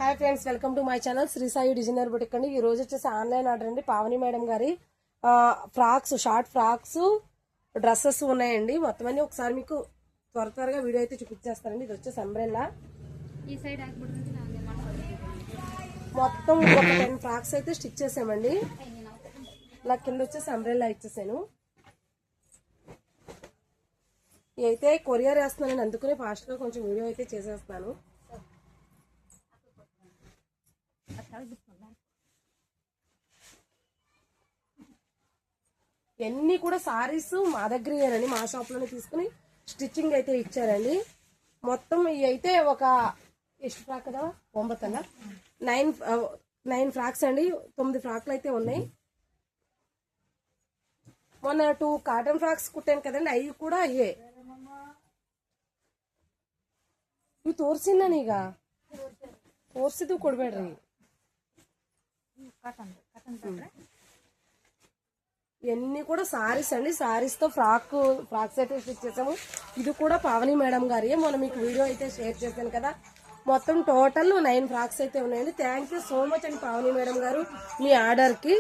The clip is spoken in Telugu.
Hi friends, welcome to my channel Shri Sai designer boutique అండి. ఈ రోజు వచ్చేసి ఆన్లైన్ ఆర్డర్ అండి. పావని మేడం గారి ఫ్రాక్స్, షార్ట్ ఫ్రాక్స్, డ్రెస్సెస్ ఉన్నాయండి. మొత్తం అన్ని ఒకసారి మీకు త్వరగా వీడియో అయితే చూపించేస్తానండి. ఇది వచ్చేసి అంబ్రెల్లా. ఈ సైడ్ మొత్తం ఒక 10 ఫ్రాక్స్ అయితే స్టిచ్ చేసామండి. ఇలా కింద వచ్చేసి అంబ్రెల్లా ఇచ్చేసాను. అయితే కొరియర్ వేస్తున్నాను, అందుకనే ఫాస్ట్ గా కొంచెం వీడియో అయితే చేసేస్తాను. ఎన్ని కూడా సారీస్ మా దగ్గరేనండి, మా షాప్ లోనే తీసుకుని స్టిచ్చింగ్ అయితే ఇచ్చారండి. మొత్తం ఇవి అయితే ఒక ಎಷ್ಟು ఫ్రాక్ కదా 9 ఫ్రాక్స్ అండి. 9 ఫ్రాక్లు అయితే ఉన్నాయి. మొన్న 2 కాటన్ ఫ్రాక్స్ కుట్టాను కదండి, అవి కూడా అయ్యే. ಇವು ತೋರ್ಸಿನ ಈಗ ತೋರ್ಸಿದ್ದು ಕೊಡ್ಬೇಡ್ರಿ. ఇవన్నీ కూడా సారీస్ అండి. సారీస్ తో ఫ్రాక్స్ అయితే స్టిచ్ చేసాము. ఇది కూడా పావని మేడం గారి మొన్న మీకు వీడియో అయితే షేర్ చేశాను కదా. మొత్తం టోటల్ 9 ఫ్రాక్స్ అయితే ఉన్నాయండి. థ్యాంక్ యూ సో మచ్ అండి పావని మేడం గారు, మీ ఆర్డర్ కి.